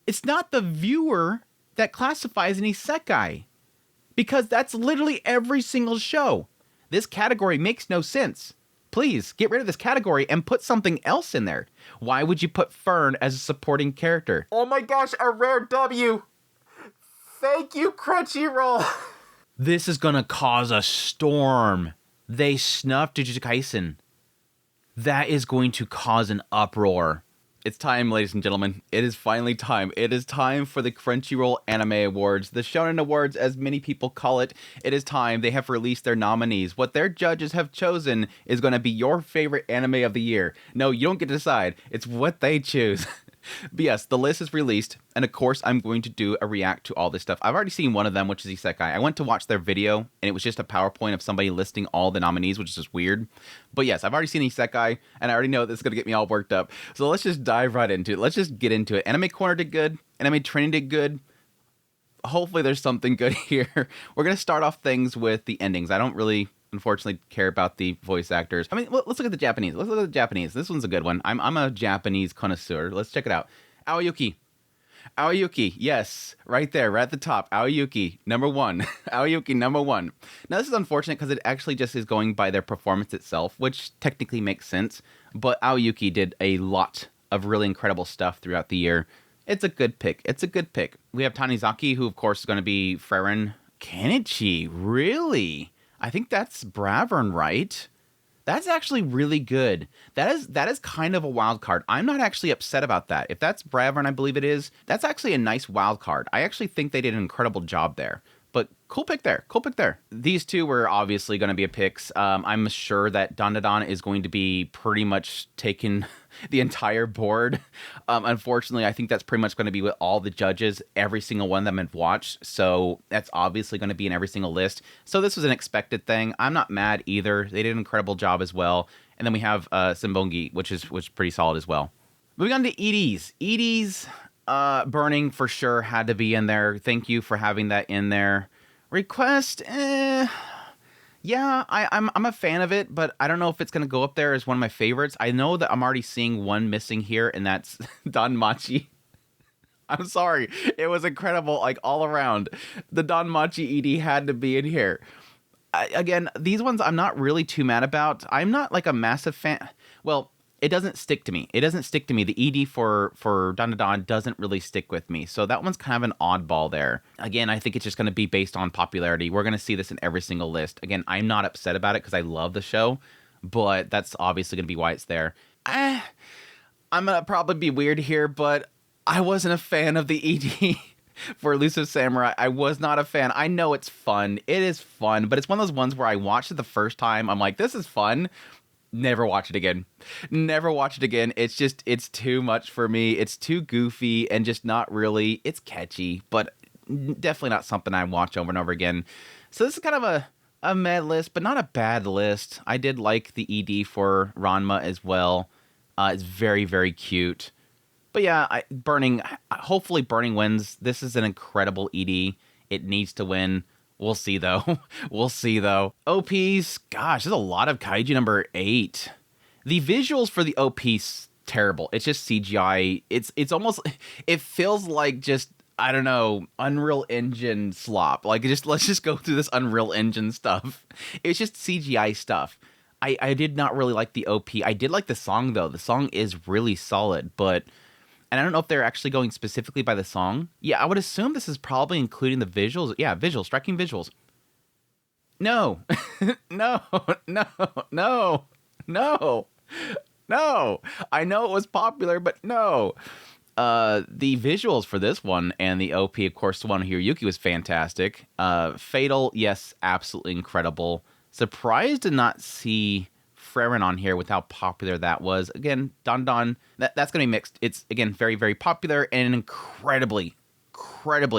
It's not the viewer that classifies an isekai, because that's literally every single show. This category makes no sense. Please get rid of this category and put something else in there. Why would you put Fern as a supporting character? Oh my gosh, a rare W. Thank you, Crunchyroll. This is gonna cause a storm. They snuffed Jujutsu Kaisen. That is going to cause an uproar. It's time, ladies and gentlemen. It is finally time. It is time for the Crunchyroll Anime Awards, the Shonen Awards, as many people call it. It is time. They have released their nominees. What their judges have chosen is going to be your favorite anime of the year. No, you don't get to decide. It's what they choose. But yes, the list is released, and of course, I'm going to do a react to all this stuff. I've already seen one of them, which is Isekai. I went to watch their video, and it was just a PowerPoint of somebody listing all the nominees, which is just weird. But yes, I've already seen Isekai, and I already know this is going to get me all worked up. So let's just dive right into it. Let's just get into it. Anime Corner did good. Anime Training did good. Hopefully there's something good here. We're going to start off things with the endings. I don't really, unfortunately, care about the voice actors. I mean, let's look at the Japanese. Let's look at the Japanese. This one's a good one. I'm a Japanese connoisseur. Let's check it out. Aoyuki. Aoyuki, yes, right there, right at the top. Aoyuki, number one. Aoyuki, number one. Now, this is unfortunate because it actually just is going by their performance itself, which technically makes sense. But Aoyuki did a lot of really incredible stuff throughout the year. It's a good pick. It's a good pick. We have Tanizaki, who, of course, is going to be frieren. Kenichi, really? I think that's Bravern, right? That's actually really good. That is kind of a wild card. I'm not actually upset about that. If that's Bravern, I believe it is, that's actually a nice wild card. I actually think they did an incredible job there. But cool pick there. Cool pick there. These two were obviously going to be a picks. I'm sure that Dandadan is going to be pretty much taking the entire board. Unfortunately, I think that's pretty much going to be with all the judges. Every single one of them have watched. So that's obviously going to be in every single list. So this was an expected thing. I'm not mad either. They did an incredible job as well. And then we have Simbongi, which is pretty solid as well. Moving on to EDs. EDs... Burning for sure had to be in there. Thank you for having that in there. Request, yeah, I'm a fan of it, but I don't know if it's gonna go up there as one of my favorites. I know that I'm already seeing one missing here, and that's Danmachi. I'm sorry, it was incredible, like all around. The Danmachi ED had to be in here. Again, these ones I'm not really too mad about. I'm not like a massive fan. Well, it doesn't stick to me. It doesn't stick to me. The ED for Dandadan doesn't really stick with me. So that one's kind of an oddball there. Again, I think it's just going to be based on popularity. We're going to see this in every single list. Again, I'm not upset about it because I love the show, but that's obviously going to be why it's there. I'm going to probably be weird here, but I wasn't a fan of the ED for Elusive Samurai. I was not a fan. I know it's fun. It is fun, but it's one of those ones where I watched it the first time. I'm like, this is fun. Never watch it again. Never watch it again. It's too much for me. It's too goofy and just not really, it's catchy, but definitely not something I watch over and over again. So this is kind of a meh list, but not a bad list. I did like the ED for Ranma as well. It's very, very cute. But yeah, hopefully Burning wins. This is an incredible ED. It needs to win. We'll see, though. We'll see, though. OPs, gosh, there's a lot of Kaiju number 8. The visuals for the OPs, terrible. It's just CGI. It's almost, it feels like just, I don't know, Unreal Engine slop. Like, let's just go through this Unreal Engine stuff. It's just CGI stuff. I did not really like the OP. I did like the song, though. The song is really solid, but... And I don't know if they're actually going specifically by the song. Yeah, I would assume this is probably including the visuals. Yeah, visuals, striking visuals. No. No. I know it was popular, but no. The visuals for this one and the OP, of course, the one here, Yuki, was fantastic. Fatal, yes, absolutely incredible. Surprised to not see frieren on here with how popular that was. Again, Dandadan, that's going to be mixed. It's, again, very, very popular and an incredibly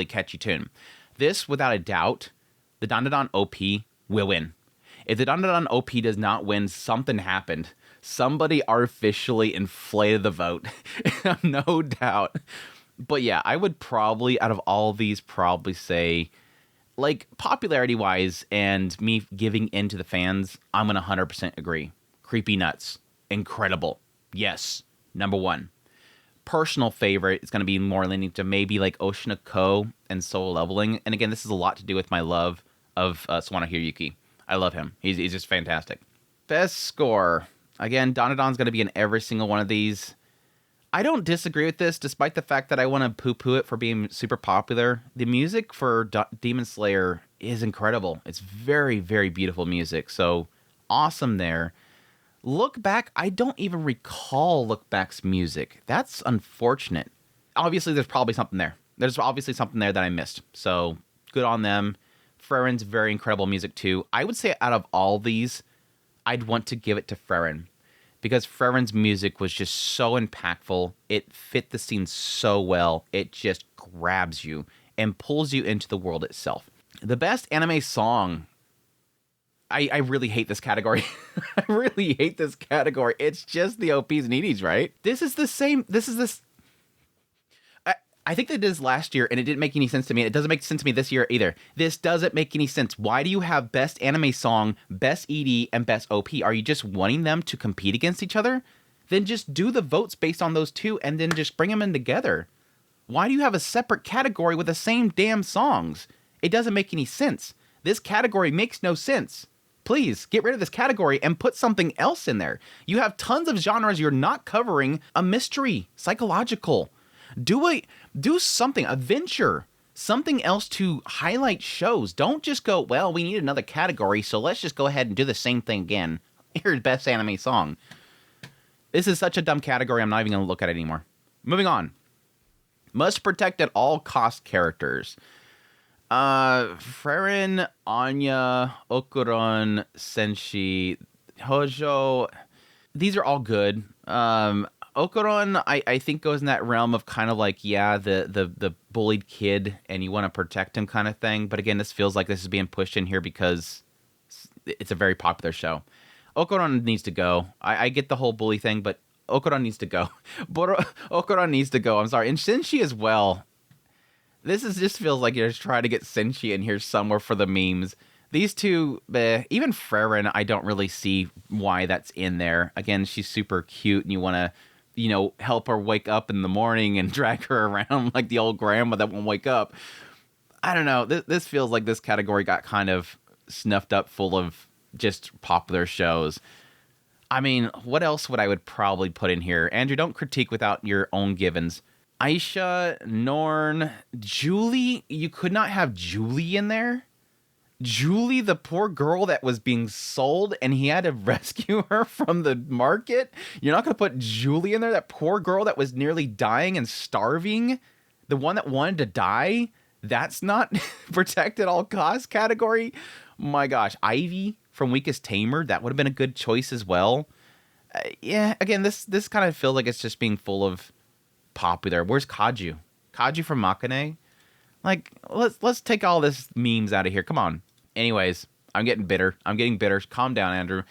catchy tune. This, without a doubt, the Dandadan OP will win. If the Dandadan OP does not win, something happened. Somebody artificially inflated the vote. No doubt. But yeah, I would probably, out of all of these, probably say, like, popularity-wise and me giving in to the fans, I'm going to 100% agree. Creepy Nuts. Incredible. Yes. Number 1. personal favorite is going to be more leaning to maybe like Oshinoko and Solo Leveling. And again, this is a lot to do with my love of Sawano Hiroyuki. I love him. He's just fantastic. Best score. Again, Dandadan's going to be in every single one of these. I don't disagree with this, despite the fact that I want to poo-poo it for being super popular. The music for Demon Slayer is incredible. It's very, very beautiful music. So awesome there. Look Back, I don't even recall Look Back's music. That's unfortunate. Obviously, there's probably something there. There's obviously something there that I missed. So good on them. Frieren's very incredible music too. I would say out of all these, I'd want to give it to Frieren, because Frieren's music was just so impactful. It fit the scene so well. It just grabs you and pulls you into the world itself. The best anime song. I really hate this category. I really hate this category. It's just the OPs and EDs, right? This is the same. I think they did this last year, and it didn't make any sense to me. It doesn't make sense to me this year either. This doesn't make any sense. Why do you have best anime song, best ED, and best OP? Are you just wanting them to compete against each other? Then just do the votes based on those two, and then just bring them in together. Why do you have a separate category with the same damn songs? It doesn't make any sense. This category makes no sense. Please, get rid of this category and put something else in there. You have tons of genres you're not covering. A mystery, psychological. Do something, a venture, something else to highlight shows. Don't just go, well, we need another category, so let's just go ahead and do the same thing again. Here's best anime song. This is such a dumb category, I'm not even going to look at it anymore. Moving on. Must protect at all cost characters. Frieren, Anya, Okuron, Senshi, Hojo. These are all good. Okuron, I think, goes in that realm of kind of like, yeah, the bullied kid and you want to protect him kind of thing. But again, this feels like this is being pushed in here because it's a very popular show. Okuron needs to go. I get the whole bully thing, but Okuron needs to go. Okuron needs to go. I'm sorry. And Senshi as well. This just feels like you're just trying to get Senshi in here somewhere for the memes. These two, even Frieren, I don't really see why that's in there. Again, she's super cute and you want to, help her wake up in the morning and drag her around like the old grandma that won't wake up. I don't know. This feels like this category got kind of snuffed up full of just popular shows. I mean, what else would I probably put in here? Andrew, don't critique without your own givens. Aisha, Norn, Julie. You could not have Julie in there. Julie, the poor girl that was being sold and he had to rescue her from the market. You're not going to put Julie in there? That poor girl that was nearly dying and starving? The one that wanted to die? That's not protect at all costs category? My gosh. Ivy from Weakest Tamer. That would have been a good choice as well. Yeah, again, this kind of feels like it's just being full of popular. Where's Kaju? Kaju from Makane? Like, let's take all this memes out of here. Come on. Anyways, I'm getting bitter. Calm down, Andrew.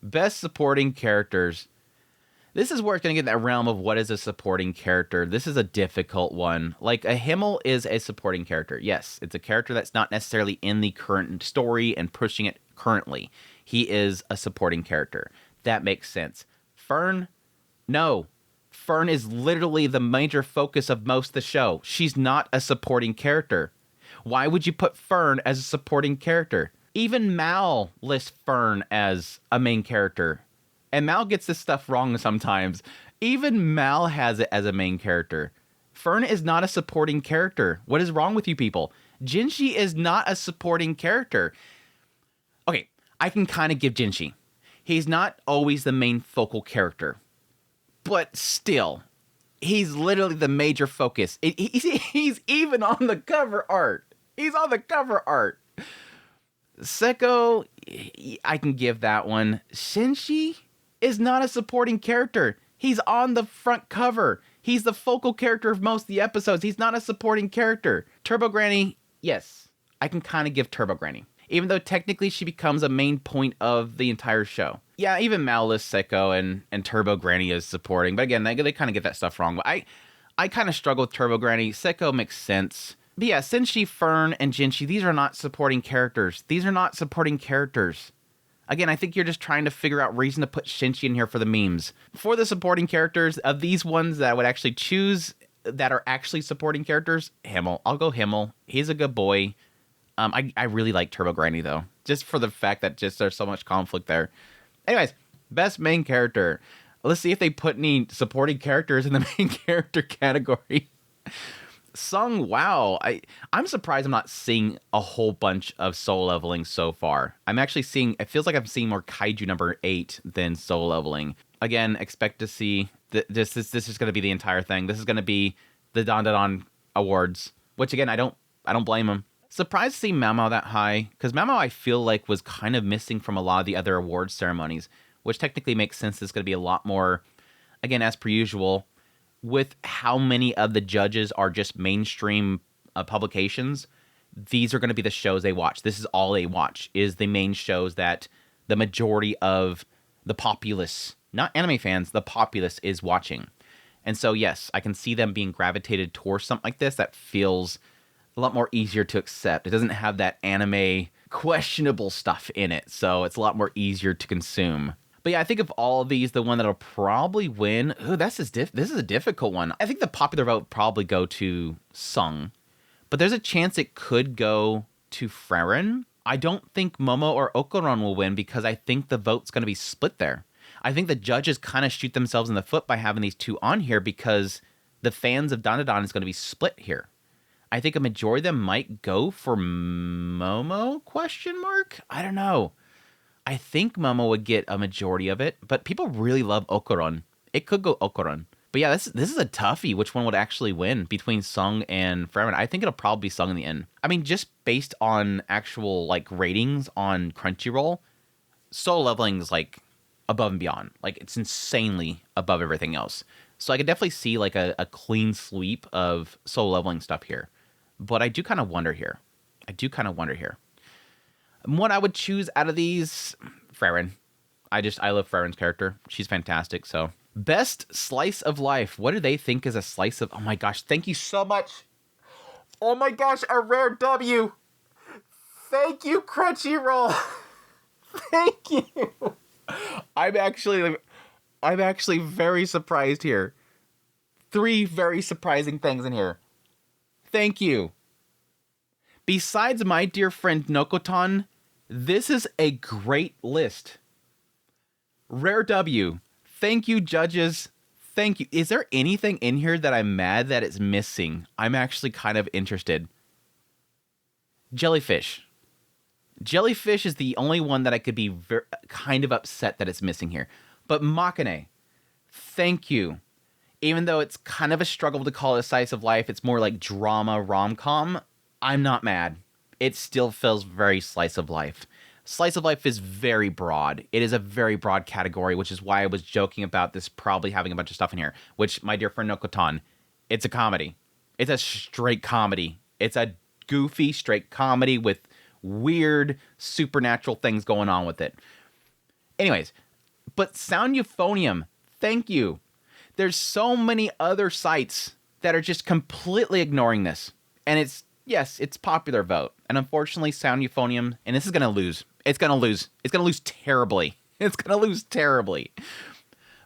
Best supporting characters. This is where it's going to get in that realm of what is a supporting character. This is a difficult one. Like, a Himmel is a supporting character. Yes, it's a character that's not necessarily in the current story and pushing it currently. He is a supporting character. That makes sense. Fern? No. Fern is literally the major focus of most of the show. She's not a supporting character. Why would you put Fern as a supporting character? Even Mal lists Fern as a main character. And Mal gets this stuff wrong sometimes. Even Mal has it as a main character. Fern is not a supporting character. What is wrong with you people? Jinshi is not a supporting character. Okay, I can kind of give Jinshi. He's not always the main focal character. But still, he's literally the major focus. He's even on the cover art. He's on the cover art. Seko, I can give that one. Shinji is not a supporting character. He's on the front cover. He's the focal character of most of the episodes. He's not a supporting character. Turbo Granny, yes, I can kind of give Turbo Granny. Even though technically she becomes a main point of the entire show. Yeah, even Mal lists Seko and Turbo Granny is supporting. But again, they kind of get that stuff wrong. But I kind of struggle with Turbo Granny. Seko makes sense. But yeah, Senshi, Fern, and Jinshi, these are not supporting characters. These are not supporting characters. Again, I think you're just trying to figure out reason to put Shinji in here for the memes. For the supporting characters, of these ones that I would actually choose that are actually supporting characters, Himmel. I'll go Himmel. He's a good boy. I really like Turbo Granny, though, just for the fact that just there's so much conflict there. Anyways, best main character. Let's see if they put any supporting characters in the main character category. Sung, wow. I'm surprised I'm not seeing a whole bunch of Soul Leveling so far. I'm actually seeing, it feels like I'm seeing more Kaiju number 8 than Soul Leveling. Again, expect to see, this is going to be the entire thing. This is going to be the Dandadan Awards, which again, I don't blame them. Surprised to see Mamo that high, because Mamo I feel like was kind of missing from a lot of the other awards ceremonies, which technically makes sense. It's going to be a lot more, again, as per usual, with how many of the judges are just mainstream publications. These are going to be the shows they watch. This is all they watch, is the main shows that the majority of the populace, not anime fans, the populace is watching. And so, yes, I can see them being gravitated towards something like this that feels a lot more easier to accept. It doesn't have that anime questionable stuff in it, so it's a lot more easier to consume. But yeah, I think of all of these, the one that'll probably win... Ooh, this is a difficult one. I think the popular vote would probably go to Sung. But there's a chance it could go to frieren. I don't think Momo or Okuron will win because I think the vote's going to be split there. I think the judges kind of shoot themselves in the foot by having these two on here because the fans of Dandadan is going to be split here. I think a majority of them might go for Momo, ? I don't know. I think Momo would get a majority of it, but people really love Okuron. It could go Okuron. But yeah, this is a toughie, which one would actually win between Sung and frieren. I think it'll probably be Sung in the end. I mean, just based on actual like ratings on Crunchyroll, Soul Leveling is like above and beyond. Like it's insanely above everything else. So I could definitely see like a clean sweep of Soul Leveling stuff here. But I do kind of wonder here. What I would choose out of these, frieren. I love frieren's character. She's fantastic. So best slice of life. What do they think is a slice of? Oh my gosh! Thank you so much. Oh my gosh! A rare W. Thank you, Crunchyroll. Thank you. I'm actually very surprised here. 3 very surprising things in here. Thank you. Besides my dear friend Nokotan, this is a great list. Rare W. Thank you, judges. Thank you. Is there anything in here that I'm mad that it's missing? I'm actually kind of interested. Jellyfish. Jellyfish is the only one that I could be kind of upset that it's missing here. But Makane, thank you. Even though it's kind of a struggle to call it a slice of life, it's more like drama rom-com. I'm not mad. It still feels very slice of life. Slice of life is very broad. It is a very broad category, which is why I was joking about this probably having a bunch of stuff in here, which, my dear friend Nokotan, it's a comedy. It's a straight comedy. It's a goofy, straight comedy with weird, supernatural things going on with it. Anyways, but Sound Euphonium, thank you. There's so many other sites that are just completely ignoring this. And it's popular vote. And unfortunately, Sound Euphonium, and this is going to lose. It's going to lose. It's going to lose terribly. It's going to lose terribly.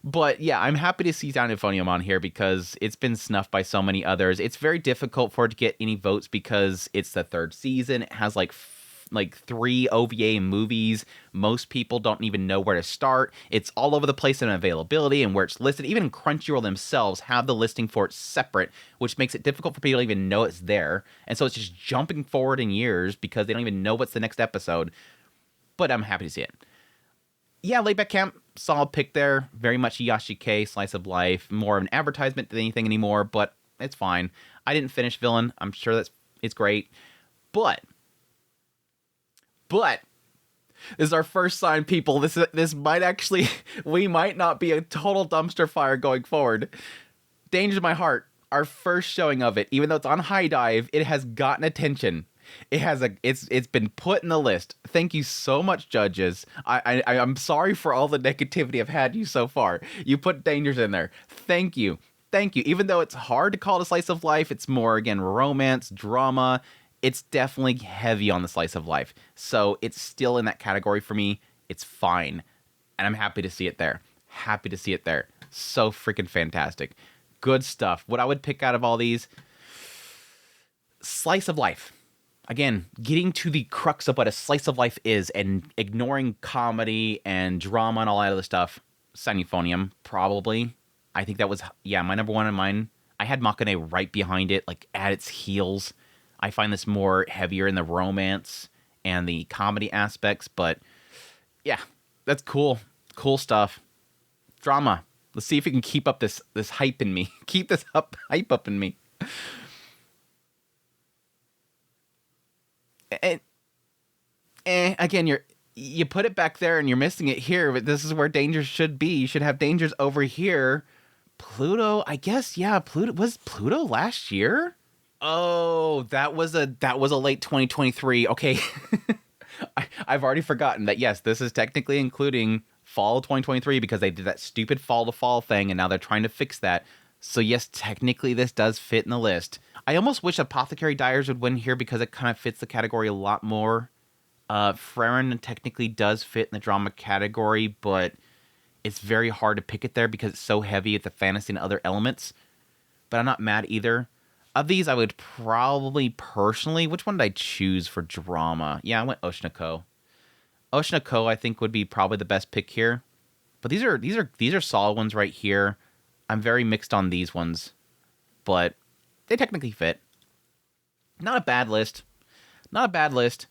But yeah, I'm happy to see Sound Euphonium on here because it's been snuffed by so many others. It's very difficult for it to get any votes because it's the 3rd season. It has like 3 OVA movies. Most people don't even know where to start. It's all over the place in availability and where it's listed. Even Crunchyroll themselves have the listing for it separate, which makes it difficult for people to even know it's there. And so it's just jumping forward in years because they don't even know what's the next episode. But I'm happy to see it. Yeah, Laidback Camp, solid pick there. Very much Yashike, slice of life. More of an advertisement than anything anymore, but it's fine. I didn't finish Villain. I'm sure it's great. But this is our first sign, people. This might actually, we might not be a total dumpster fire going forward. Danger to my heart. Our first showing of it, even though it's on High Dive, it has gotten attention. It's been put in the list. Thank you so much, judges. I'm sorry for all the negativity I've had you so far. You put Dangers in there. Thank you. Even though it's hard to call it a slice of life, it's more, again, romance, drama. It's definitely heavy on the slice of life. So it's still in that category for me. It's fine. And I'm happy to see it there. Happy to see it there. So freaking fantastic. Good stuff. What I would pick out of all these, slice of life. Again, getting to the crux of what a slice of life is and ignoring comedy and drama and all that other stuff. Saneuphonium, probably. I think that was, my number one in mine. I had Makane right behind it, like at its heels. I find this more heavier in the romance and the comedy aspects, but yeah, that's cool. Cool stuff. Drama. Let's see if we can keep up this hype in me. Keep this hype up in me. And again, you put it back there and you're missing it here, but this is where dangers should be. You should have dangers over here. Pluto, I guess, Pluto was Pluto last year? Oh, that was a late 2023. Okay. I've already forgotten that, yes, this is technically including fall 2023 because they did that stupid fall to fall thing and now they're trying to fix that. So yes, technically this does fit in the list. I almost wish Apothecary Dyers would win here because it kind of fits the category a lot more. Frieren technically does fit in the drama category, but it's very hard to pick it there because it's so heavy at the fantasy and other elements. But I'm not mad either. Of these, I would probably personally, which one did I choose for drama? Yeah, I went Oshinoko. Oshinoko, I think, would be probably the best pick here. But these are solid ones right here. I'm very mixed on these ones, but they technically fit. Not a bad list. Not a bad list.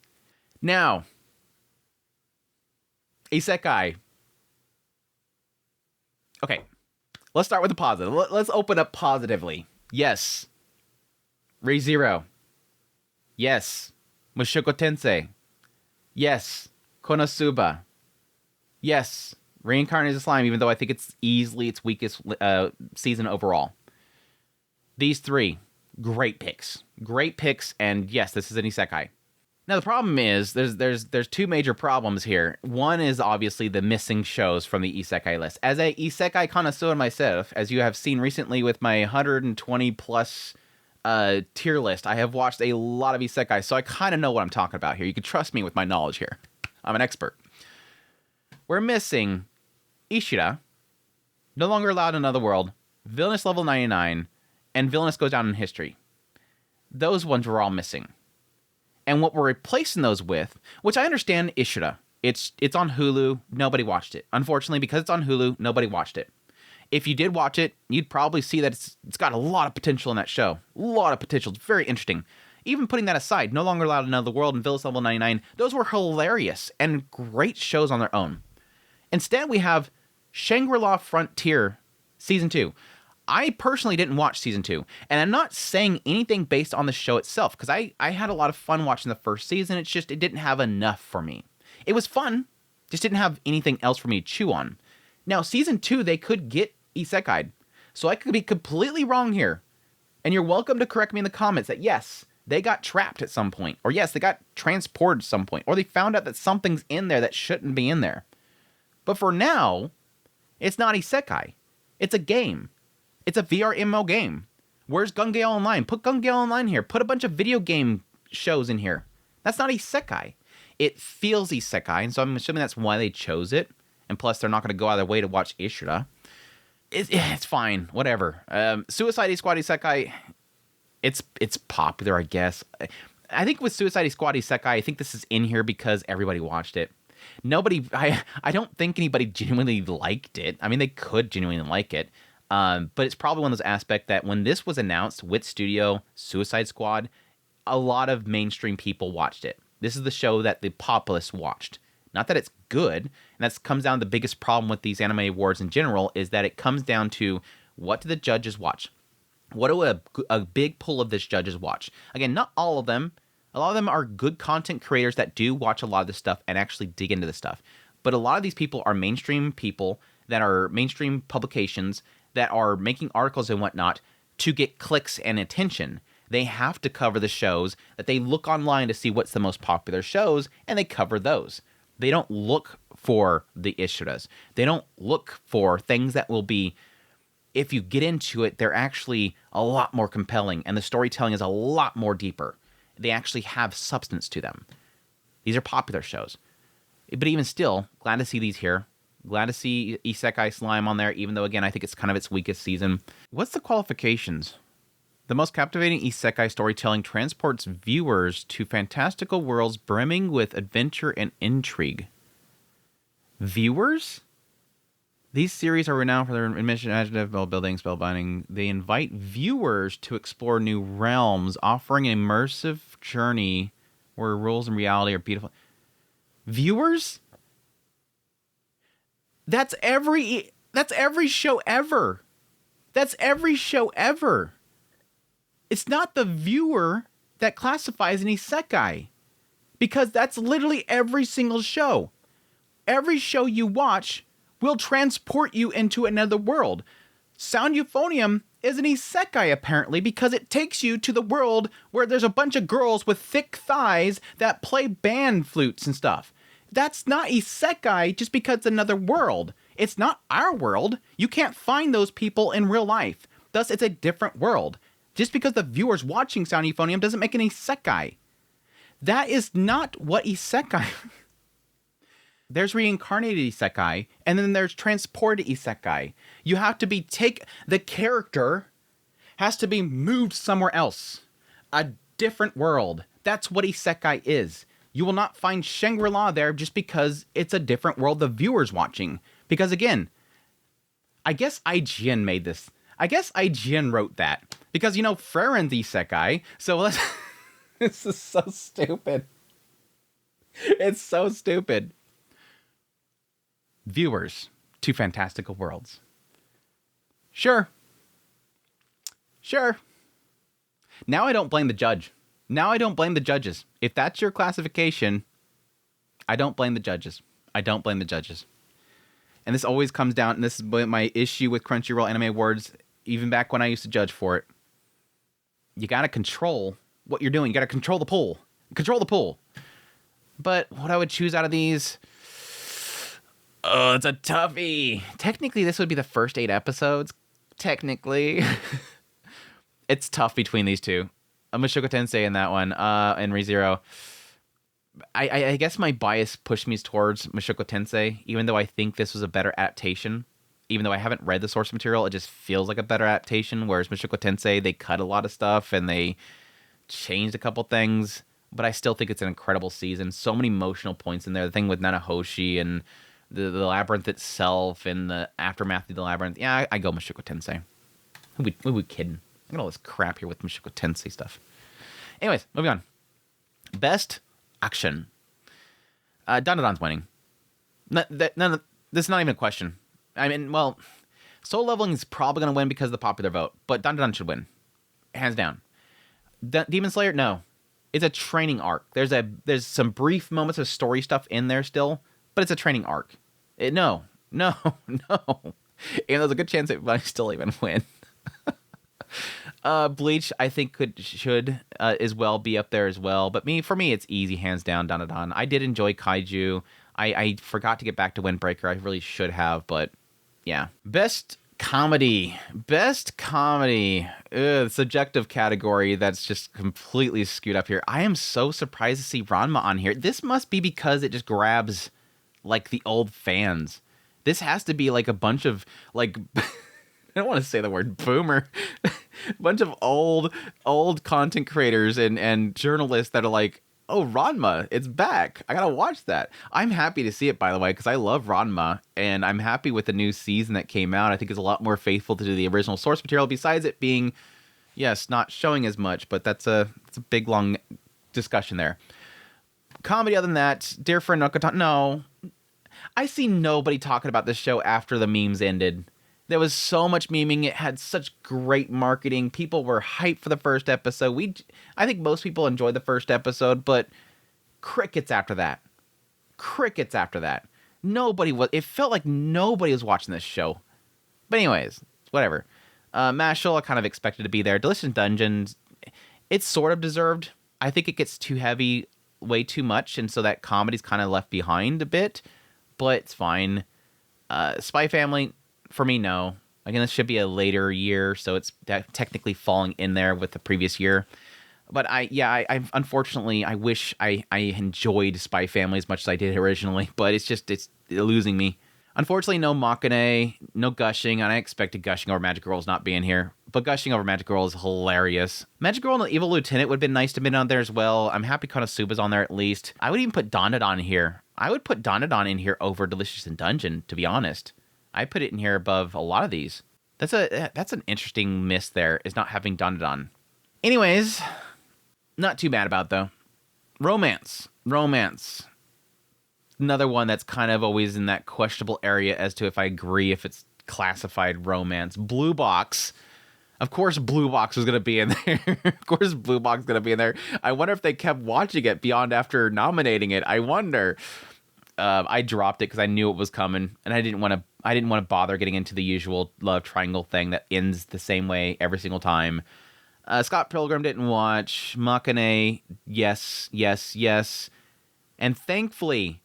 Now, Isekai. Okay, let's start with the positive. Let's open up positively. Yes. Re:Zero. Yes. Mushoku Tensei. Yes. Konosuba. Yes. Reincarnated Slime, even though I think it's easily its weakest season overall. These three, great picks. Great picks, and yes, this is an Isekai. Now, the problem is, there's two major problems here. One is obviously the missing shows from the Isekai list. As a Isekai connoisseur myself, as you have seen recently with my 120 plus tier list, I have watched a lot of Isekai, so I kind of know what I'm talking about here. You can trust me with my knowledge here. I'm an expert. We're missing Ishida, No Longer Allowed in Another World, Villainous Level 99, and Villainous Goes Down in History. Those ones were all missing. And what we're replacing those with, which I understand Ishida. It's on Hulu. Nobody watched it. Unfortunately, because it's on Hulu, nobody watched it. If you did watch it, you'd probably see that it's got a lot of potential in that show. A lot of potential. It's very interesting. Even putting that aside, No Longer Allowed in Another World and Villainous Level 99, those were hilarious and great shows on their own. Instead, we have Shangri-La Frontier Season 2. I personally didn't watch Season 2, and I'm not saying anything based on the show itself, because I had a lot of fun watching the first season. It's just, it didn't have enough for me. It was fun, just didn't have anything else for me to chew on. Now, Season 2, they could get isekai'd, so I could be completely wrong here. And you're welcome to correct me in the comments that, yes, they got trapped at some point, or yes, they got transported at some point, or they found out that something's in there that shouldn't be in there. But for now, it's not isekai. It's a game. It's a VR MMO game. Where's Gun-Gale Online? Put Gun-Gale Online here. Put a bunch of video game shows in here. That's not isekai. It feels isekai, and so I'm assuming that's why they chose it. And plus, they're not going to go out of their way to watch Ishida. It's fine. Whatever. Suicide Squad Isekai, it's popular, I guess. I think with Suicide Squad Isekai, I think this is in here because everybody watched it. I don't think anybody genuinely liked it. I mean, they could genuinely like it. But it's probably one of those aspects that when this was announced with Studio Suicide Squad, a lot of mainstream people watched it. This is the show that the populace watched. Not that it's good, and that comes down to the biggest problem with these anime awards in general, is that it comes down to what do the judges watch? What do a big pool of this judges watch? Again, not all of them. A lot of them are good content creators that do watch a lot of this stuff and actually dig into this stuff. But a lot of these people are mainstream people that are mainstream publications that are making articles and whatnot to get clicks and attention. They have to cover the shows that they look online to see what's the most popular shows, and they cover those. They don't look for the Ishidas. They don't look for things that will be, if you get into it, they're actually a lot more compelling, and the storytelling is a lot more deeper. They actually have substance to them. These are popular shows. But even still, glad to see these here. Glad to see Isekai Slime on there, even though, again, I think it's kind of its weakest season. What's the qualifications? The most captivating isekai storytelling transports viewers to fantastical worlds brimming with adventure and intrigue. Viewers? These series are renowned for their imaginative world building, spellbinding. They invite viewers to explore new realms, offering an immersive journey where rules and reality are beautiful. Viewers? That's every show ever. That's every show ever. It's not the viewer that classifies an isekai, because that's literally every single show. Every show you watch will transport you into another world. Sound Euphonium is an isekai, apparently, because it takes you to the world where there's a bunch of girls with thick thighs that play band flutes and stuff. That's not isekai just because it's another world. It's not our world. You can't find those people in real life. Thus, it's a different world. Just because the viewer's watching Sound Euphonium doesn't make an isekai. That is not what isekai... There's reincarnated isekai, and then there's transported isekai. You have to be the character has to be moved somewhere else. A different world. That's what isekai is. You will not find Shangri-La there just because it's a different world the viewer's watching. Because again, I guess IGN made this. I guess IGN wrote that. Because, frieren's isekai, so let's... This is so stupid. It's so stupid. Viewers to fantastical worlds. Sure. Now I don't blame the judge. Now I don't blame the judges. If that's your classification, I don't blame the judges. And this always comes down, and this is my issue with Crunchyroll Anime Awards, even back when I used to judge for it. You gotta control what you're doing. You gotta control the pool. But what I would choose out of these... Oh, it's a toughie. Technically, this would be the first 8 episodes. Technically. It's tough between these two. Mushoku Tensei in that one, and ReZero. I guess my bias pushed me towards Mushoku Tensei, even though I think this was a better adaptation. Even though I haven't read the source material, it just feels like a better adaptation, whereas Mushoku Tensei, they cut a lot of stuff, and they changed a couple things, but I still think it's an incredible season. So many emotional points in there. The thing with Nanahoshi, and the labyrinth itself, and the aftermath of the labyrinth. Yeah, I go Mushoku Tensei. Who we kidding? I got all this crap here with Mushoku Tensei stuff. Anyways, moving on. Best action. Dandadan's winning. This is not even a question. I mean, well, Soul Leveling is probably going to win because of the popular vote, but Dandadan should win. Hands down. Demon Slayer, no. It's a training arc. There's some brief moments of story stuff in there still, but it's a training arc. No. Even though there's a good chance it might still even win. Bleach, I think should as well be up there as well. But for me, it's easy, hands down, Dandadan. I did enjoy Kaiju. I forgot to get back to Windbreaker. I really should have, but yeah. Best comedy. Subjective category that's just completely skewed up here. I am so surprised to see Ranma on here. This must be because it just grabs like the old fans. This has to be like a bunch of like... I don't want to say the word boomer. A bunch of old content creators and journalists that are like, oh, Ranma, it's back. I gotta watch that. I'm happy to see it, by the way, because I love Ranma, and I'm happy with the new season that came out. I think it's a lot more faithful to the original source material, besides it being, yes, not showing as much, but it's a big, long discussion there. Comedy, other than that, Dear Friend Nokotan, no. I see nobody talking about this show after the memes ended. There was so much memeing. It had such great marketing. People were hyped for the first episode. I think most people enjoyed the first episode, but crickets after that. It felt like nobody was watching this show. But anyways, whatever. Mashal, I kind of expected to be there. Delicious Dungeons, it's sort of deserved. I think it gets too heavy way too much, and so that comedy's kind of left behind a bit, but it's fine. Spy Family... For me, no. Again, this should be a later year, so it's technically falling in there with the previous year. But I unfortunately, I wish I enjoyed Spy Family as much as I did originally, but it's losing me. Unfortunately, no Makane, no Gushing, and I expected Gushing over Magic Girls not being here. But Gushing over Magic Girl is hilarious. Magic Girl and the Evil Lieutenant would have been nice to have been on there as well. I'm happy Konosuba's on there at least. I would even put Dandadan here. I would put Dandadan in here over Delicious in Dungeon, to be honest. I put it in here above a lot of these. That's an interesting miss there, is not having Dandadan. Anyways, not too bad about though. Romance. Another one that's kind of always in that questionable area as to if I agree if it's classified romance. Blue Box. Of course Blue Box was going to be in there. Of course Blue Box is going to be in there. I wonder if they kept watching it beyond after nominating it. I wonder. I dropped it because I knew it was coming, and I didn't want to bother getting into the usual love triangle thing that ends the same way every single time. Scott Pilgrim didn't watch. Makane, yes. And thankfully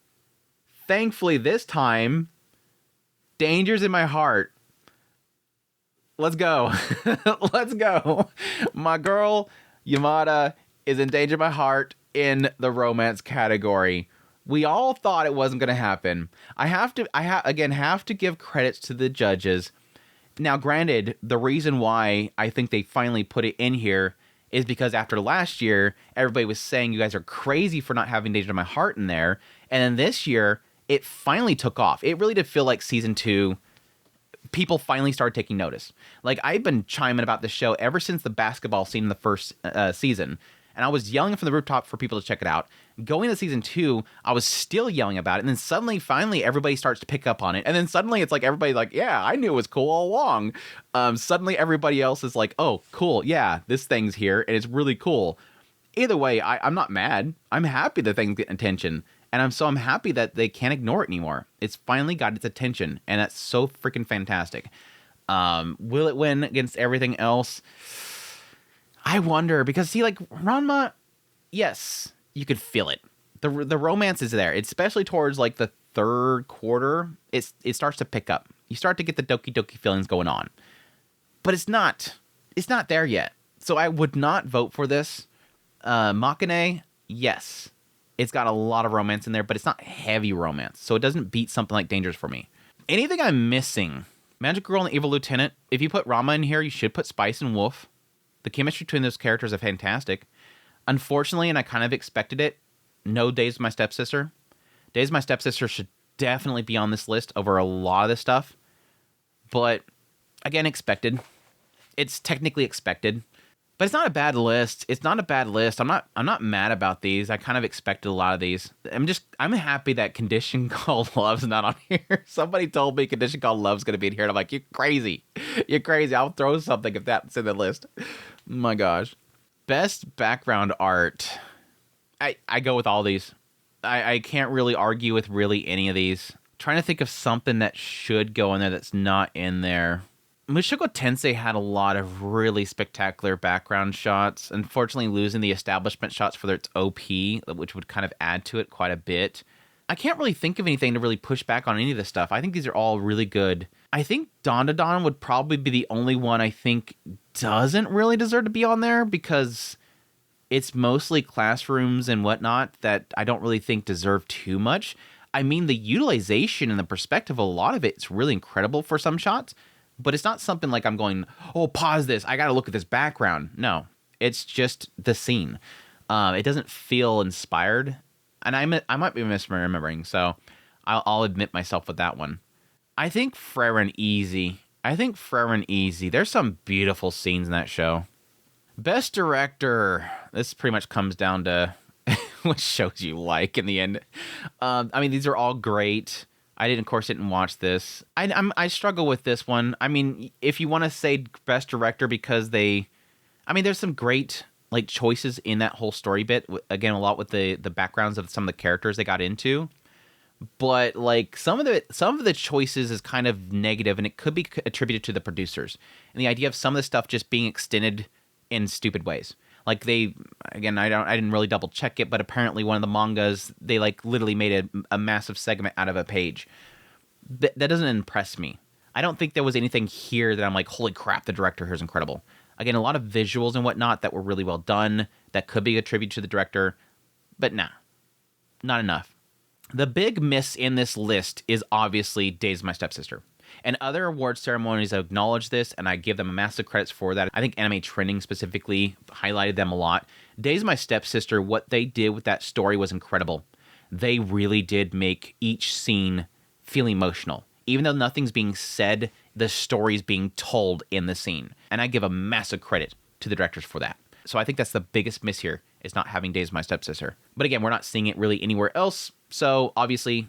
this time, Danger's in My Heart. Let's go. Let's go. My girl, Yamada, is in Danger in My Heart in the romance category. We all thought it wasn't going to happen. I have to give credits to the judges. Now, granted, the reason why I think they finally put it in here is because after last year, everybody was saying you guys are crazy for not having Danger in My Heart in there. And then this year, it finally took off. It really did feel like season 2, people finally started taking notice. Like, I've been chiming about this show ever since the basketball scene in the first season. And I was yelling from the rooftop for people to check it out. Going to season 2, I was still yelling about it. And then suddenly, finally, everybody starts to pick up on it. And then suddenly it's like everybody's like, yeah, I knew it was cool all along. Suddenly everybody else is like, oh, cool. Yeah, this thing's here. And it's really cool. Either way, I'm not mad. I'm happy that things get attention. And I'm happy that they can't ignore it anymore. It's finally got its attention. And that's so freaking fantastic. Will it win against everything else? I wonder, because see, like, Ranma, yes, you could feel it. The romance is there, especially towards like the third quarter. It starts to pick up. You start to get the Doki Doki feelings going on, but it's not there yet. So I would not vote for this. Makane, yes, it's got a lot of romance in there, but it's not heavy romance, so it doesn't beat something like Dangerous for me. Anything I'm missing? Magic Girl and the Evil Lieutenant. If you put Rama in here, you should put Spice and Wolf. The chemistry between those characters are fantastic. Unfortunately, and I kind of expected it, no Days of My Stepsister. Days of My Stepsister should definitely be on this list over a lot of this stuff. But, again, expected. It's technically expected. But it's not a bad list. It's not a bad list. I'm not mad about these. I kind of expected a lot of these. I'm happy that Condition Called Love's not on here. Somebody told me Condition Called Love's going to be in here, and I'm like, you're crazy. You're crazy. I'll throw something if that's in the list. My gosh. Best background art. I go with all these. I can't really argue with really any of these. Trying to think of something that should go in there that's not in there. Mushoku Tensei had a lot of really spectacular background shots. Unfortunately, losing the establishment shots for its OP, which would kind of add to it quite a bit. I can't really think of anything to really push back on any of this stuff. I think these are all really good. I think Dandadan would probably be the only one I think doesn't really deserve to be on there because it's mostly classrooms and whatnot that I don't really think deserve too much. I mean, the utilization and the perspective of a lot of it is really incredible for some shots, but it's not something like I'm going, oh, pause this, I gotta look at this background. No, it's just the scene. It doesn't feel inspired, and I might be misremembering, so I'll admit myself with that one. I think frieren easy. There's some beautiful scenes in that show. Best director. This pretty much comes down to what shows you like in the end. I mean, these are all great. I of course didn't watch this. I struggle with this one. I mean, if you want to say best director because there's some great like choices in that whole story bit. Again, a lot with the backgrounds of some of the characters they got into. But like some of the choices is kind of negative, and it could be attributed to the producers and the idea of some of the stuff just being extended in stupid ways. Like I didn't really double check it, but apparently one of the mangas they like literally made a massive segment out of a page. That doesn't impress me. I don't think there was anything here that I'm like, holy crap, the director here is incredible. Again, a lot of visuals and whatnot that were really well done. That could be a tribute to the director. But nah, not enough. The big miss in this list is obviously Days of My Stepsister. And other award ceremonies acknowledge this, and I give them massive credits for that. I think Anime Trending specifically highlighted them a lot. Days of My Stepsister, what they did with that story was incredible. They really did make each scene feel emotional. Even though nothing's being said, the story's being told in the scene. And I give a massive credit to the directors for that. So I think that's the biggest miss here, is not having Days of My Stepsister. But again, we're not seeing it really anywhere else. So obviously,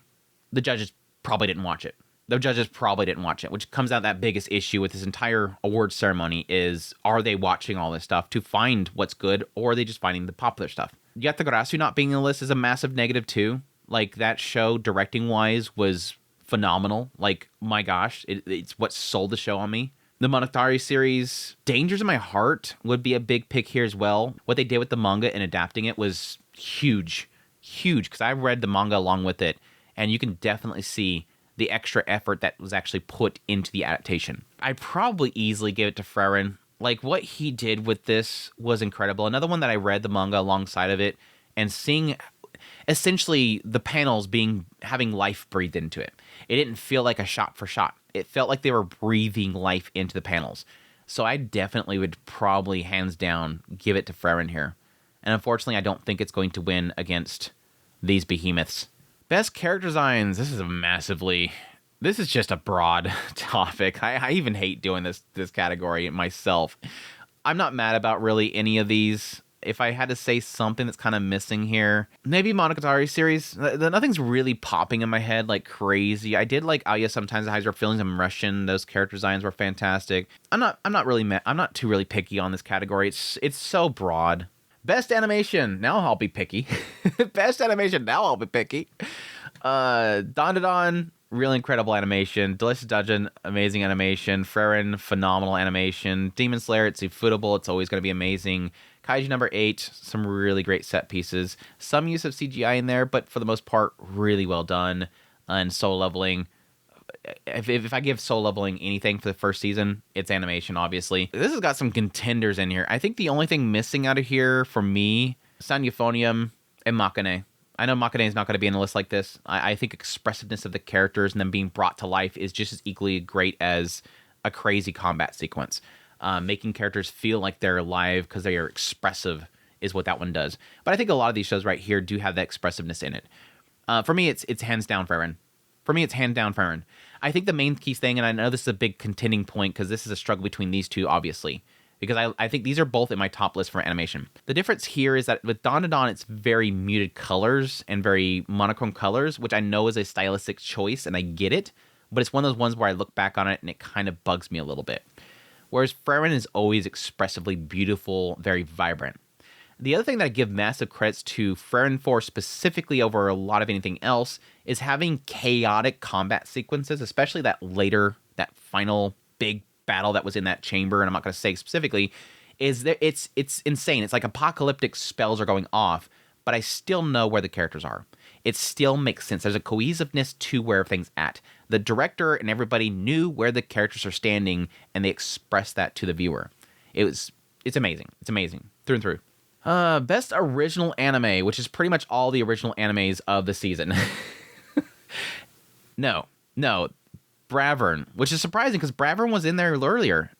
the judges probably didn't watch it. Which comes out that biggest issue with this entire award ceremony is, are they watching all this stuff to find what's good, or are they just finding the popular stuff? Yatagarasu not being in the list is a massive negative too. Like, that show, directing-wise, was phenomenal. Like, my gosh, it's what sold the show on me. The Monogatari series, Dangers in My Heart would be a big pick here as well. What they did with the manga and adapting it was huge, because I read the manga along with it, and you can definitely see the extra effort that was actually put into the adaptation. I'd probably easily give it to frieren. Like, what he did with this was incredible. Another one that I read the manga alongside of it, and seeing essentially the panels having life breathed into it. It didn't feel like a shot for shot. It felt like they were breathing life into the panels. So I definitely would probably, hands down, give it to frieren here. And unfortunately, I don't think it's going to win against these behemoths. Best character designs. This is just a broad topic. I even hate doing this category myself. I'm not mad about really any of these. If I had to say something that's kind of missing here, maybe Monogatari series. Nothing's really popping in my head like crazy. I did like Aya Sometimes the Highs Are Feelings and Russian. Those character designs were fantastic. I'm not too really picky on this category. It's so broad. Best animation. Now I'll be picky. Best animation. Now I'll be picky. Dandadan, really incredible animation. Delicious Dungeon, amazing animation. frieren, phenomenal animation. Demon Slayer, it's ufotable. It's always going to be amazing. Kaiju number 8, some really great set pieces. Some use of CGI in there, but for the most part, really well done. And Soul Leveling. If I give Soul Leveling anything for the first season, it's animation, obviously. This has got some contenders in here. I think the only thing missing out of here for me, San Euphonium and Makane. I know Makane is not going to be in a list like this. I think expressiveness of the characters and them being brought to life is just as equally great as a crazy combat sequence. Making characters feel like they're alive because they are expressive is what that one does. But I think a lot of these shows right here do have that expressiveness in it. For me, it's hands down frieren. I think the main key thing, and I know this is a big contending point because this is a struggle between these two, obviously, because I think these are both in my top list for animation. The difference here is that with Dandadan, it's very muted colors and very monochrome colors, which I know is a stylistic choice, and I get it, but it's one of those ones where I look back on it and it kind of bugs me a little bit. Whereas frieren is always expressively beautiful, very vibrant. The other thing that I give massive credits to frieren for, specifically over a lot of anything else, is having chaotic combat sequences, especially that final big battle that was in that chamber, and I'm not going to say specifically, is that it's insane. It's like apocalyptic spells are going off, but I still know where the characters are. It still makes sense. There's a cohesiveness to where everything's at. The director and everybody knew where the characters are standing, and they expressed that to the viewer. It's amazing. It's amazing. Through and through. Best original anime, which is pretty much all the original animes of the season. No. Bravern, which is surprising because Bravern was in there earlier.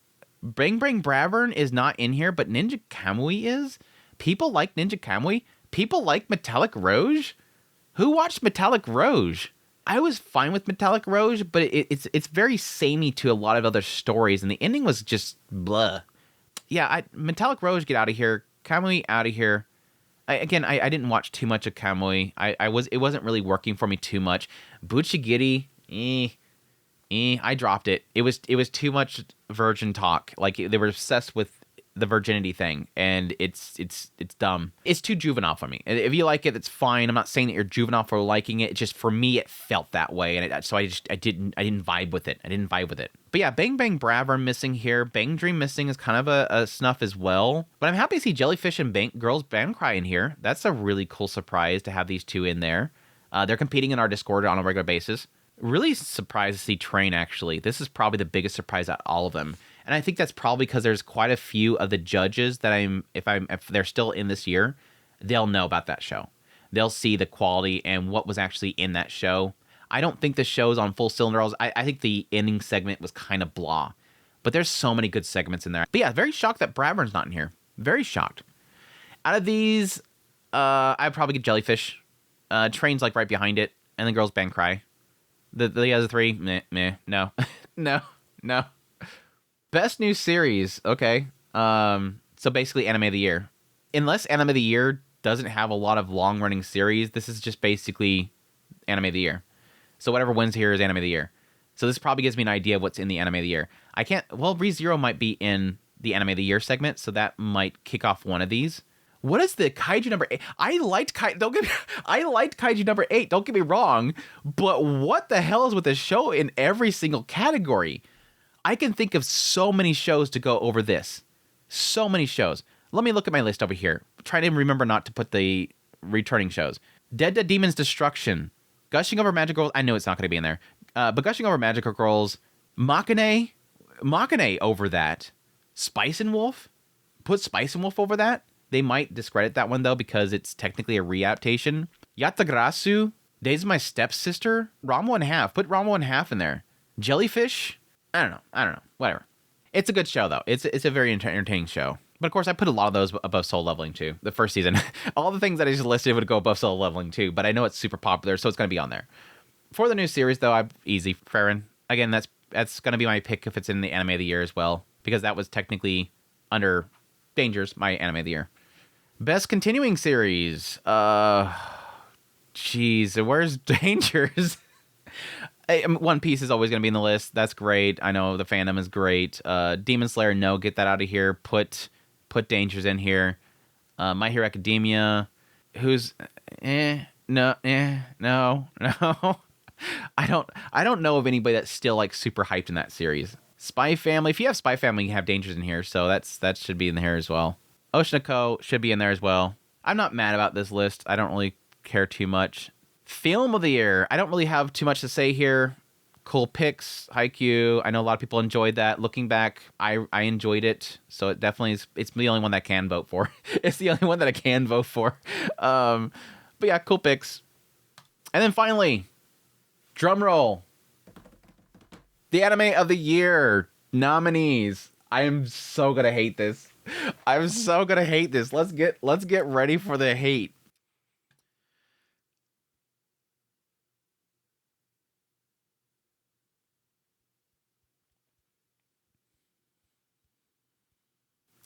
Bang Bang Bravern is not in here, but Ninja Kamui is. People like Ninja Kamui. People like Metallic Rouge. Who watched Metallic Rouge? I was fine with Metallic Rouge, but it's very samey to a lot of other stories, and the ending was just blah. Yeah, Metallic Rouge, get out of here. Kamui, out of here. I didn't watch too much of Kamui. It wasn't really working for me too much. Buchigiri, I dropped it. It was too much virgin talk. Like, they were obsessed with the virginity thing, and it's dumb. It's too juvenile for me. If you like it, it's fine. I'm not saying that you're juvenile for liking it. It's just, for me, it felt that way, and so I didn't vibe with it. But yeah, Bang Bang Bravern missing here. Bang Dream missing is kind of a snuff as well. But I'm happy to see Jellyfish and Girls Band Cry in here. That's a really cool surprise to have these two in there. They're competing in our Discord on a regular basis. Really surprised to see Train, actually. This is probably the biggest surprise out of all of them. And I think that's probably because there's quite a few of the judges that if they're still in this year, they'll know about that show. They'll see the quality and what was actually in that show. I don't think the show's on full cylinders. I think the ending segment was kind of blah. But there's so many good segments in there. But yeah, very shocked that Bradburn's not in here. Very shocked. Out of these, I'd probably get Jellyfish. Train's like right behind it. And then Girls Band Cry. The other three, meh, no. no. Best new series, okay. So basically Anime of the Year. Unless Anime of the Year doesn't have a lot of long-running series, this is just basically Anime of the Year. So whatever wins here is Anime of the Year. So this probably gives me an idea of what's in the Anime of the Year. ReZero might be in the Anime of the Year segment, so that might kick off one of these. What is the Kaiju number 8? I liked Kaiju number 8, don't get me wrong, but what the hell is with this show in every single category? I can think of so many shows to go over this. So many shows. Let me look at my list over here. Try to remember not to put the returning shows. Dead Demon's Destruction. Gushing Over Magic Girls. I know it's not going to be in there. But Gushing Over Magical Girls. Machine over that. Spice and Wolf. Put Spice and Wolf over that. They might discredit that one, though, because it's technically a readaptation. Yatagrasu. Days of My Stepsister. Ranma and Half. Put Ranma and Half in there. Jellyfish. I don't know. Whatever. It's a good show, though. It's a very entertaining show. But, of course, I put a lot of those above Soul Leveling, too. The first season. All the things that I just listed would go above Soul Leveling, too. But I know it's super popular, so it's going to be on there. For the new series, though, I'm easy. Frieren. Again, that's going to be my pick if it's in the Anime of the Year as well. Because that was technically under Danger's, my Anime of the Year. Best Continuing Series. Jeez, where's Danger's? One Piece is always going to be in the list. That's great. I know the fandom is great. Demon Slayer, no, get that out of here. Put Danger's in here. My Hero Academia, who's no. I don't know of anybody that's still like super hyped in that series. Spy Family. If you have Spy Family, you have Danger's in here, so that should be in here as well. Oshinoko should be in there as well. I'm not mad about this list. I don't really care too much. Film of the Year. I don't really have too much to say here. Cool picks. Haikyuu. I know a lot of people enjoyed that. Looking back, I enjoyed it. So it definitely is. It's the only one that I can vote for. It's the only one that I can vote for. But yeah, cool picks. And then finally, drum roll. The Anime of the Year nominees. I am so gonna hate this. Let's get ready for the hate.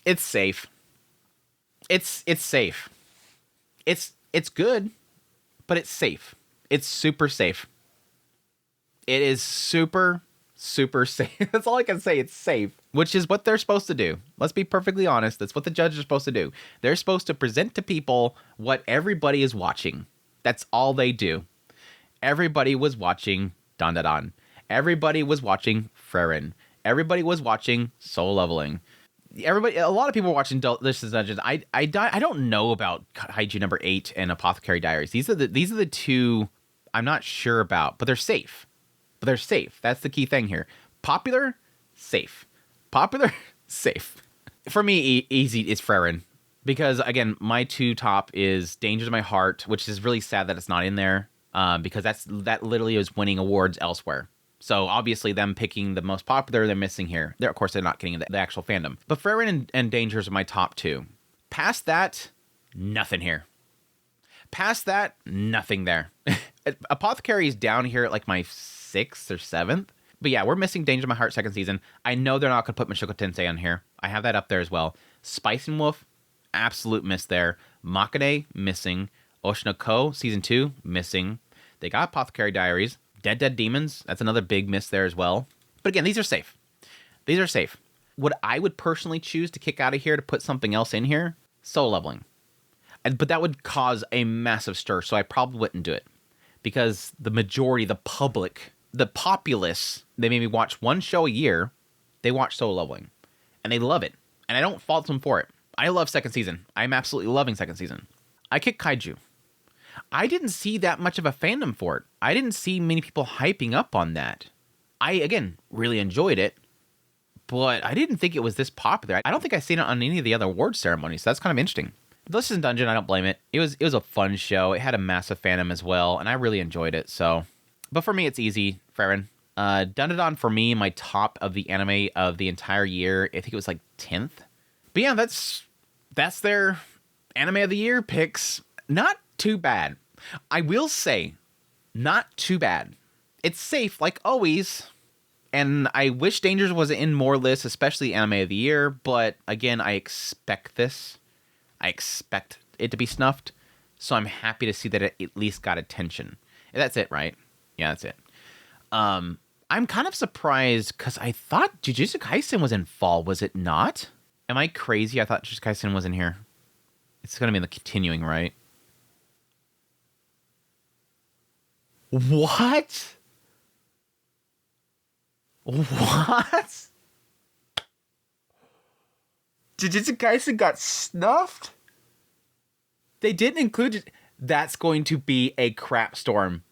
It's safe. It's safe. It's good, but it's safe. It's super safe. It is super safe. That's all I can say. It's safe, which is what they're supposed to do. Let's be perfectly honest. That's what the judges are supposed to do. They're supposed to present to people what everybody is watching. That's all they do. Everybody was watching Dandadan. Everybody was watching Frieren. Everybody was watching Soul Leveling. A lot of people were watching Delicious Dungeons. I don't know about Kaiju number 8 and Apothecary Diaries. These are the two I'm not sure about, but they're safe. That's the key thing here. Popular, safe. For me, easy is Frieren. Because, again, my two top is Danger to My Heart, which is really sad that it's not in there. Because that literally is winning awards elsewhere. So, obviously, them picking the most popular, they're missing here. Of course, they're not getting the actual fandom. But Frieren and Dangers are my top two. Past that, nothing here. Past that, nothing there. Apothecary is down here at like my 6th or 7th. But yeah, we're missing Danger to My Heart second season. I know they're not going to put Mushoku Tensei on here. I have that up there as well. Spice and Wolf, absolute miss there. Makane, missing. Oshinoko, season 2, missing. They got Apothecary Diaries. Dead Demons, that's another big miss there as well. But again, these are safe. What I would personally choose to kick out of here to put something else in here, Soul Leveling. But that would cause a massive stir, so I probably wouldn't do it. Because the majority, the public, the populace, they maybe watch one show a year, they watch Soul Leveling. And they love it. And I don't fault them for it. I love second season. I'm absolutely loving second season. I kick Kaiju. I didn't see that much of a fandom for it. I didn't see many people hyping up on that. I, again, really enjoyed it, but I didn't think it was this popular. I don't think I've seen it on any of the other awards ceremonies, so that's kind of interesting. Delicious in Dungeon, I don't blame it. It was a fun show. It had a massive fandom as well, and I really enjoyed it. So, but for me, it's easy, frieren. Dandadan for me, my top of the anime of the entire year. I think it was like 10th. But yeah, that's their anime of the year picks. Not too bad. I will say, not too bad. It's safe, like always. And I wish Dangers was in more lists, especially anime of the year. But again, I expect this. I expect it to be snuffed. So I'm happy to see that it at least got attention. And that's it, right? Yeah, that's it. I'm kind of surprised because I thought Jujutsu Kaisen was in fall. Was it not? Am I crazy? I thought Jujutsu Kaisen was in here. It's going to be in the continuing, right? What? What? Jujutsu Kaisen got snuffed? They didn't include it. That's going to be a crap storm.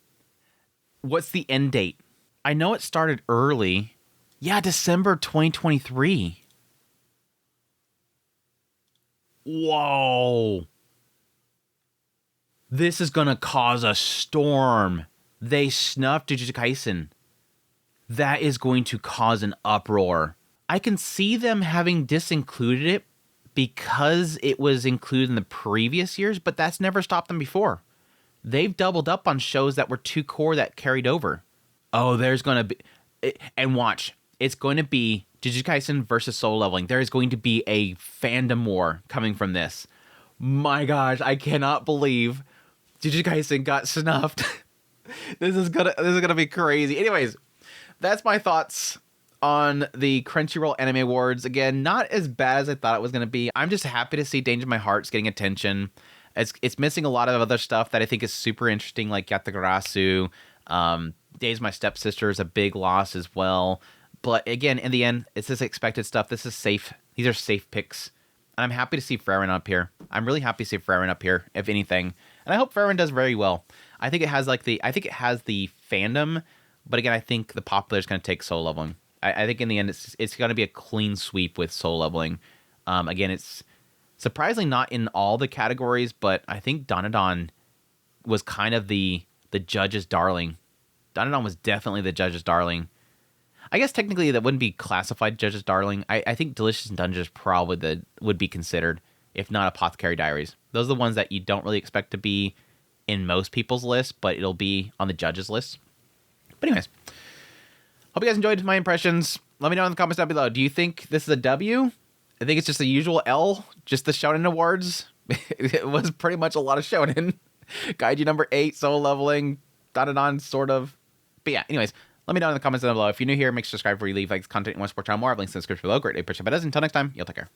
What's the end date? I know it started early. Yeah, December 2023. Whoa. This is going to cause a storm. They snuffed Jujutsu Kaisen. That is going to cause an uproar. I can see them having disincluded it because it was included in the previous years, but that's never stopped them before. They've doubled up on shows that were too core that carried over. Oh, there's going to be... And watch. It's going to be Jujutsu Kaisen versus Solo Leveling. There is going to be a fandom war coming from this. My gosh, I cannot believe Jujutsu Kaisen got snuffed. This is gonna be crazy. Anyways, that's my thoughts on the Crunchyroll Anime Awards. Again, not as bad as I thought it was going to be. I'm just happy to see Danger in My Heart's getting attention. It's missing a lot of other stuff that I think is super interesting, like Yatagarasu. Days My Stepsister is a big loss as well. But again, in the end, it's this expected stuff. This is safe. These are safe picks. And I'm happy to see frieren up here. I'm really happy to see frieren up here, if anything. And I hope frieren does very well. I think it has the fandom, but again, I think the popular is going to take Solo Leveling. I think in the end, it's going to be a clean sweep with Solo Leveling. Again, it's surprisingly not in all the categories, but I think Dandadan was kind of the judge's darling. Dandadan was definitely the judge's darling. I guess technically that wouldn't be classified judge's darling. I think Delicious in Dungeon probably would be considered, if not Apothecary Diaries. Those are the ones that you don't really expect to be in most people's list, but it'll be on the judge's list. But anyways, hope you guys enjoyed my impressions. Let me know in the comments down below. Do you think this is a W? I think it's just the usual L, just the Shonen Awards. It was pretty much a lot of Shonen. Kaiju number 8, Solo Leveling, Dandadan, sort of. But yeah, anyways, let me know in the comments down below. If you're new here, make sure to subscribe before you leave. Like this content and want to support channel more. I have links in the description below. Greatly appreciate it. Until next time, you'll take care.